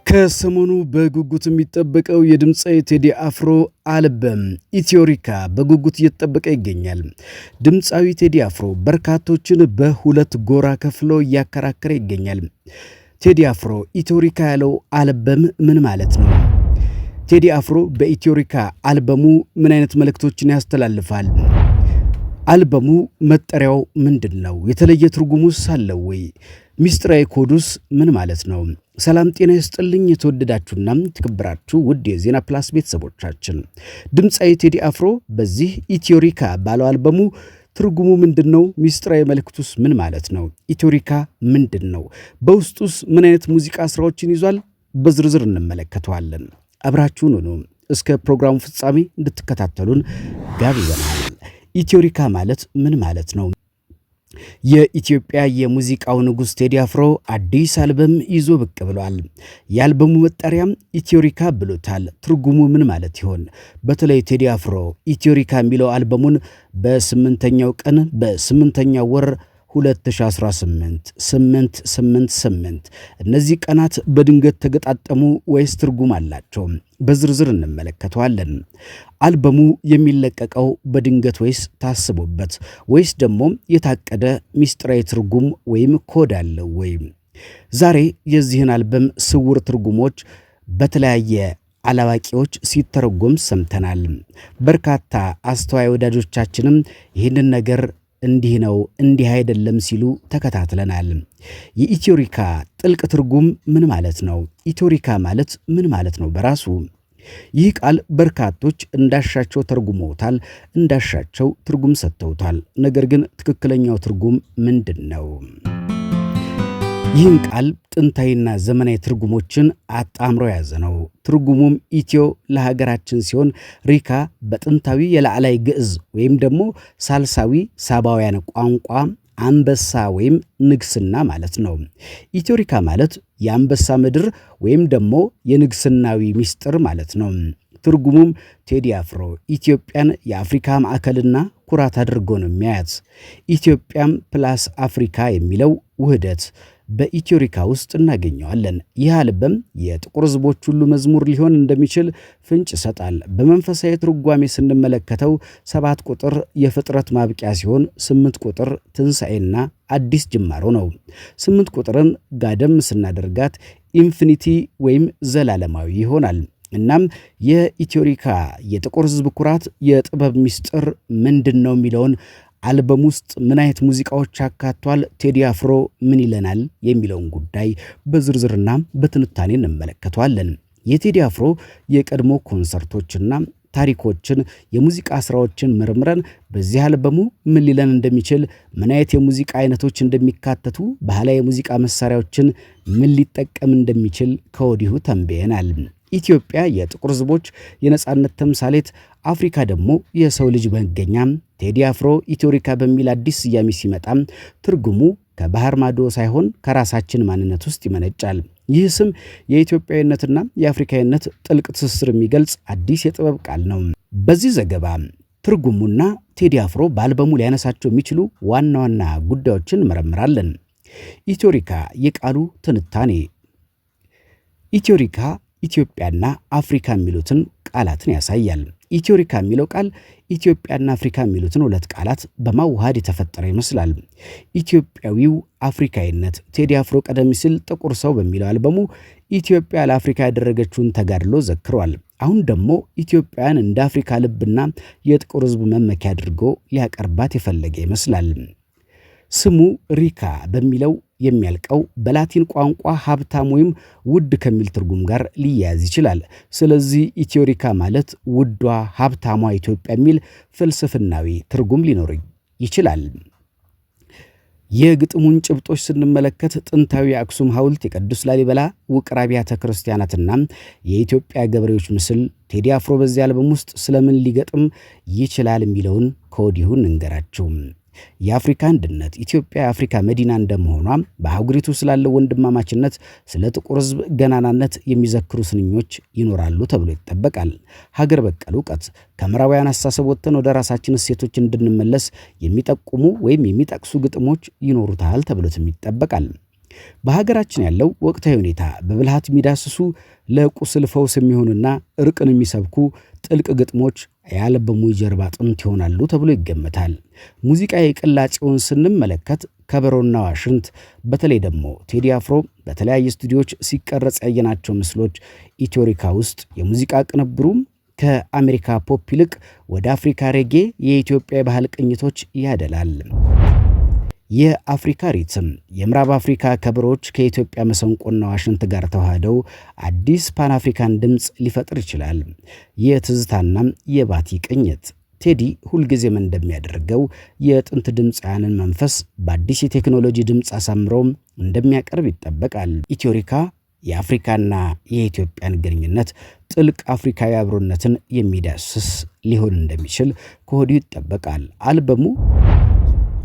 ከሰሞኑ በጉጉት የሚጠበቀው የድምፃዊ ቴዲ አፍሮ አልበም ኢትዮሪካ በጉጉት እየተጠበቀ ይገኛል። ድምፃዊ ቴዲ አፍሮ በርካቶችን በሁለት ጎራ ከፍሎ እያከራከረ ይገኛል። ቴዲ አፍሮ ኢትዮሪካ ያለው አልበም ምን ማለት ነው? ቴዲ አፍሮ በኢትዮሪካ አልበሙ ምን አይነት መልእክቶችን ያስተላልፋል? አልበሙ መጠሪያው ምንድነው? የተለየ ትርጉሙስ አለው ወይ? ሚስጥራዊ ኮዱስ ምን ማለት ነው? ሰላም ጤና ይስጥልኝ የተወደዳችሁና ተከበራችሁ ውድ የዜና ፕላስ ቤተሰቦቻችን፣ ድምፃዊ ቴዲ አፍሮ በዚህ ኢትዮሪካ ባለው አልበሙ ትርጉሙ ምንድነው? ሚስጥራዊ መልእክቱስ ምን ማለት ነው? ኢትዮሪካ ምንድነው? በውስጡስ ምን አይነት ሙዚቃ ስራዎችን ይዟል? በዝርዝር እንመለከተዋለን። አብራችሁን ሁኑ። እስከ ፕሮግራሙ ፍጻሜ እንድትከታተሉን ጋብዘናል። ኢትዮሪካ ማለት ምን ማለት ነው? የኢትዮጵያ የሙዚቃው ንጉስ ቴዲ አፍሮ አዲስ አልበም ይዞ ብቅ ብሏል። የአልበሙ መጠሪያም ኢትዮሪካ ብሎታል። ትርጉሙ ምን ማለት ይሆን? በተለይ ቴዲ አፍሮ ኢትዮሪካ የሚለው አልበሙን በ8ኛው ቀን በ8ኛው ወር 2018 888 እነዚህ ቀናት በድንገት ተገጣጠሙ ወይስ ትርጉም አላቸው? በዝርዝር እንመለከተዋለን። አልበሙ የሚለቀቀው በድንገት ወይስ ታስቦበት ወይስ ደግሞ የታቀደ ሚስጥራዊ ትርጉም ወይም ኮድ አለው ወይ? ዛሬ የዚህን አልበም ስውር ትርጉሞች በተለያየ አላዋቂዎች ሲተረጎም ሰምተናል። በርካታ አስተዋይ ወዳጆቻችንም ይህንን ነገር እንዲህ ነው እንዲህ አይደለም ሲሉ ተከታትለናል። የኢትዮሪካ ጥልቅ ትርጉም ምን ማለት ነው? ኢትዮሪካ ማለት ምን ማለት ነው በራሱ? ይህ ቃል በርካቶች እንዳሻቸው ተርጉመውታል፣ እንዳሻቸው ትርጉም ሰጥተውታል። ነገር ግን ትክክለኛው ትርጉም ምንድነው? ይህን ቃል ጥንታዊና ዘመናዊ ትርጉሞችን አጣምሮ ያዘ ነው። ትርጉሙም ኢትዮ ለሀገራችን ሲሆን ሪካ በጥንታዊ የላዕላይ ግዕዝ ወይም ደግሞ ሳልሳዊ ሳባውያን ቋንቋ አንበሳ ወይም ንግስና ማለት ነው። ኢትዮሪካ ማለት የአንበሳ ምድር ወይም ደግሞ የንግስናዊ ሚስጥር ማለት ነው። ትርጉሙም ቴዲ አፍሮ ኢትዮጵያን የአፍሪካ ማዕከልና ኩራት አድርጎ ነው የሚያያት። ኢትዮጵያም ፕላስ አፍሪካ የሚለው ውህደት በኢትዮሪካ ውስጥ እናገኘዋለን። ይህ አልበም የጥቁር ሕዝቦች ሁሉ መዝሙር ሊሆን እንደሚችል ፍንጭ ይሰጣል። በመንፈሳዊ ትርጓሜ ስንመለከተው 7 ቁጥር የፍጥረት ማብቂያ ሲሆን 8 ቁጥር ትንሣኤና አዲስ ጅማሮ ነው። 8 ቁጥርን ጋደም ስናደርጋት ኢንፊኒቲ ወይም ዘላለማዊ ይሆናል። እናም የኢትዮሪካ የጥቁር ሕዝብ ኩራት የጥበብ ሚስጥር ምንድነው የሚለውን አልበም ውስጥ ምን አይነት ሙዚቃዎች አካቷል፣ ቴዲ አፍሮ ምን ይለናል የሚለውን ጉዳይ በዝርዝርና በትንታኔ እንመለከተዋለን። የቴዲ አፍሮ የቀድሞ ኮንሰርቶችና ታሪኮችን፣ የሙዚቃ ስራዎችን መርምረን በዚህ አልበሙ ምን ሊለን እንደሚችል፣ ምን አይነት የሙዚቃ አይነቶች እንደሚካተቱ፣ ባህላዊ የሙዚቃ መሳሪያዎችን ምን ሊጠቀም እንደሚችል ከወዲሁ ተንብየናል። ኢትዮጵያ የጥቁር ሕዝቦች የነጻነት ተምሳሌት፣ አፍሪካ ደግሞ የሰው ልጅ መገኛ። ቴዲ አፍሮ ኢትዮሪካ በሚል አዲስ ስያሜ ሲመጣም ትርጉሙ ከባህር ማዶ ሳይሆን ከራሳችን ማንነት ውስጥ ይመነጫል። ይህ ስም የኢትዮጵያዊነትና የአፍሪካዊነት ጥልቅ ትስስር የሚገልጽ አዲስ የጥበብ ቃል ነው። በዚህ ዘገባ ትርጉሙና ቴዲ አፍሮ በአልበሙ ሊያነሳቸው የሚችሉ ዋና ዋና ጉዳዮችን እንመረምራለን። ኢትዮሪካ የቃሉ ትንታኔ። ኢትዮሪካ ኢትዮጵያና አፍሪካ የሚሉትን ቃላትን ያሳያል። ኢትዮሪካ የሚለው ቃል ኢትዮጵያና አፍሪካ የሚሉትን ሁለት ቃላት በማዋሃድ የተፈጠረ ይመስላል። ኢትዮጵያዊው አፍሪካዊነት። ቴዲ አፍሮ ቀደም ሲል ጥቁር ሰው በሚለው አልበሙ ኢትዮጵያ ለአፍሪካ ያደረገችውን ተጋድሎ ዘክሯል። አሁን ደግሞ ኢትዮጵያን እንደ አፍሪካ ልብና የጥቁር ሕዝብ መመኪያ አድርጎ ሊያቀርባት የፈለገ ይመስላል። ስሙ ሪካ በሚለው የሚያልቀው በላቲን ቋንቋ ሀብታም ወይም ውድ ከሚል ትርጉም ጋር ሊያያዝ ይችላል። ስለዚህ ኢትዮሪካ ማለት ውዷ ሀብታሟ ኢትዮጵያ የሚል ፍልስፍናዊ ትርጉም ሊኖር ይችላል። የግጥሙን ጭብጦች ስንመለከት ጥንታዊ የአክሱም ሐውልት፣ የቅዱስ ላሊበላ ውቅር አብያተ ክርስቲያናትና የኢትዮጵያ ገበሬዎች ምስል። ቴዲ አፍሮ በዚህ አልበም ውስጥ ስለምን ሊገጥም ይችላል የሚለውን ከወዲሁ እንንገራችሁ። የአፍሪካ አንድነት። ኢትዮጵያ የአፍሪካ መዲና እንደመሆኗ በአህጉሪቱ ስላለው ወንድማማችነት፣ ስለ ጥቁር ሕዝብ ገናናነት የሚዘክሩ ስንኞች ይኖራሉ ተብሎ ይጠበቃል። ሀገር በቀል ዕውቀት። ከምዕራባውያን አስተሳሰብ ወጥተን ወደ ራሳችን እሴቶች እንድንመለስ የሚጠቁሙ ወይም የሚጠቅሱ ግጥሞች ይኖሩታል ተብሎትም ይጠበቃል። በሀገራችን ያለው ወቅታዊ ሁኔታ በብልሃት የሚዳስሱ ለቁስል ፈውስ የሚሆኑና እርቅን የሚሰብኩ ጥልቅ ግጥሞች የአልበሙ የጀርባ አጥንት ይሆናሉ ተብሎ ይገመታል። ሙዚቃ የቅላጼውን ስንመለከት ከበሮና ዋሽንት በተለይ ደግሞ ቴዲ አፍሮ በተለያየ ስቱዲዮዎች ሲቀረጽ ያየናቸው ምስሎች ኢትዮሪካ ውስጥ የሙዚቃ ቅንብሩ ከአሜሪካ ፖፕ ይልቅ ወደ አፍሪካ ሬጌ የኢትዮጵያ የባህል ቅኝቶች ያደላል። የአፍሪካ ሪትም የምዕራብ አፍሪካ ከበሮች ከኢትዮጵያ መሰንቆና ዋሽንት ጋር ተዋህደው አዲስ ፓን አፍሪካን ድምፅ ሊፈጥር ይችላል። የትዝታና የባቲ ቅኝት ቴዲ ሁልጊዜም እንደሚያደርገው የጥንት ድምፃውያንን መንፈስ በአዲስ የቴክኖሎጂ ድምፅ አሳምሮ እንደሚያቀርብ ይጠበቃል። ኢትዮሪካ የአፍሪካና የኢትዮጵያን ግንኙነት ጥልቅ አፍሪካዊ አብሮነትን የሚዳስስ ሊሆን እንደሚችል ከወዲሁ ይጠበቃል።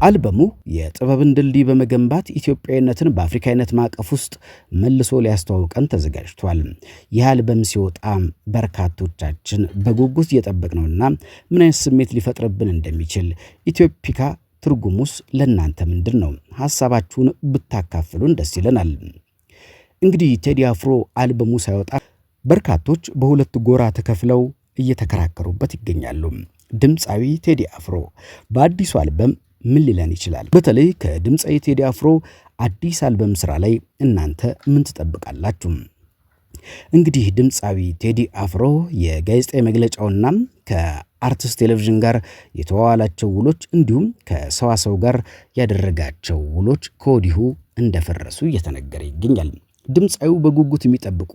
አልበሙ የጥበብን ድልድይ በመገንባት ኢትዮጵያዊነትን በአፍሪካዊነት ማዕቀፍ ውስጥ መልሶ ሊያስተዋውቀን ተዘጋጅቷል። ይህ አልበም ሲወጣ በርካቶቻችን በጉጉት እየጠበቅነውና ምን አይነት ስሜት ሊፈጥርብን እንደሚችል ኢትዮፒካ ትርጉሙስ ለእናንተ ምንድን ነው? ሐሳባችሁን ብታካፍሉን ደስ ይለናል። እንግዲህ ቴዲ አፍሮ አልበሙ ሳይወጣ በርካቶች በሁለት ጎራ ተከፍለው እየተከራከሩበት ይገኛሉ። ድምፃዊ ቴዲ አፍሮ በአዲሱ አልበም ምን ሊለን ይችላል? በተለይ ከድምፃዊ ቴዲ አፍሮ አዲስ አልበም ስራ ላይ እናንተ ምን ትጠብቃላችሁ? እንግዲህ ድምፃዊ ቴዲ አፍሮ የጋዜጣዊ መግለጫውና ከአርትስ ቴሌቪዥን ጋር የተዋዋላቸው ውሎች እንዲሁም ከሰዋሰው ጋር ያደረጋቸው ውሎች ከወዲሁ እንደፈረሱ እየተነገረ ይገኛል። ድምፃዊው በጉጉት የሚጠብቁ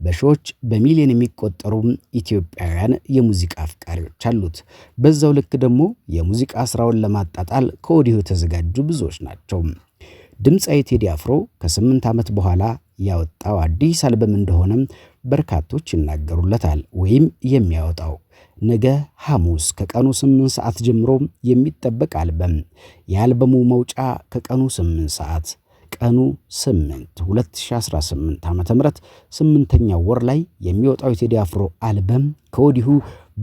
በሺዎች በሚሊዮን የሚቆጠሩ ኢትዮጵያውያን የሙዚቃ አፍቃሪዎች አሉት። በዛው ልክ ደግሞ የሙዚቃ ስራውን ለማጣጣል ከወዲሁ የተዘጋጁ ብዙዎች ናቸው። ድምፃዊ ቴዲ አፍሮ ከ8 ዓመት በኋላ ያወጣው አዲስ አልበም እንደሆነ በርካቶች ይናገሩለታል። ወይም የሚያወጣው ነገ ሐሙስ ከቀኑ 8 ሰዓት ጀምሮ የሚጠበቅ አልበም። የአልበሙ መውጫ ከቀኑ 8 ሰዓት ቀኑ 8 2018 ዓ.ም 8ኛው ወር ላይ የሚወጣው የቴዲ አፍሮ አልበም ከወዲሁ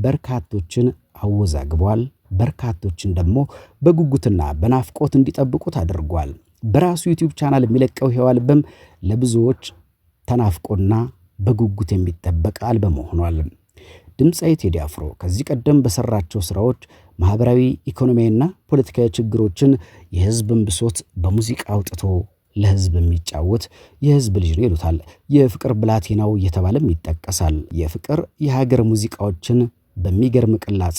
በርካቶችን አወዛግቧል። በርካቶችን ደግሞ በጉጉትና በናፍቆት እንዲጠብቁት አድርጓል። በራሱ ዩቲዩብ ቻናል የሚለቀው ይሄው አልበም ለብዙዎች ተናፍቆና በጉጉት የሚጠበቅ አልበም ሆኗል። ድምፃዊ ቴዲ አፍሮ ከዚህ ቀደም በሰራቸው ስራዎች ማህበራዊ፣ ኢኮኖሚያዊና ፖለቲካዊ ችግሮችን የህዝብን ብሶት በሙዚቃ አውጥቶ ለህዝብ የሚጫወት የህዝብ ልጅ ነው ይሉታል። የፍቅር ብላቴናው እየተባለም ይጠቀሳል። የፍቅር የሀገር ሙዚቃዎችን በሚገርም ቅላጼ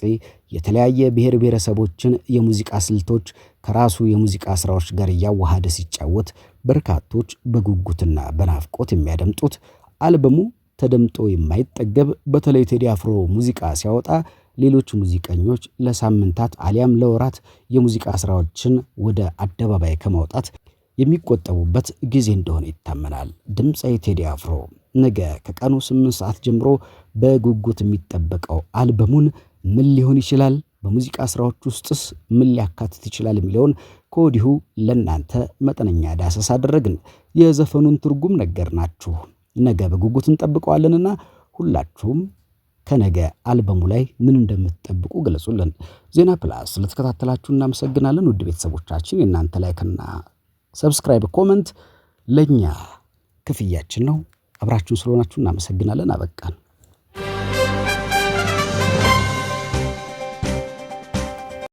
የተለያየ ብሔር ብሔረሰቦችን የሙዚቃ ስልቶች ከራሱ የሙዚቃ ስራዎች ጋር እያዋሃደ ሲጫወት በርካቶች በጉጉትና በናፍቆት የሚያደምጡት አልበሙ ተደምጦ የማይጠገብ በተለይ ቴዲ አፍሮ ሙዚቃ ሲያወጣ ሌሎች ሙዚቀኞች ለሳምንታት አሊያም ለወራት የሙዚቃ ስራዎችን ወደ አደባባይ ከማውጣት የሚቆጠቡበት ጊዜ እንደሆነ ይታመናል። ድምፃዊ ቴዲ አፍሮ ነገ ከቀኑ 8 ሰዓት ጀምሮ በጉጉት የሚጠበቀው አልበሙን ምን ሊሆን ይችላል? በሙዚቃ ስራዎች ውስጥስ ምን ሊያካትት ይችላል የሚለውን ከወዲሁ ለእናንተ መጠነኛ ዳሰሳ አደረግን። የዘፈኑን ትርጉም ነገርናችሁ። ነገ በጉጉት እንጠብቀዋለንና ሁላችሁም ከነገ አልበሙ ላይ ምን እንደምትጠብቁ ገለጹልን። ዜና ፕላስ ስለተከታተላችሁ እናመሰግናለን። ውድ ቤተሰቦቻችን የእናንተ ላይክና ሰብስክራይብ፣ ኮመንት ለኛ ክፍያችን ነው። አብራችሁን ስለሆናችሁ እናመሰግናለን። አበቃን።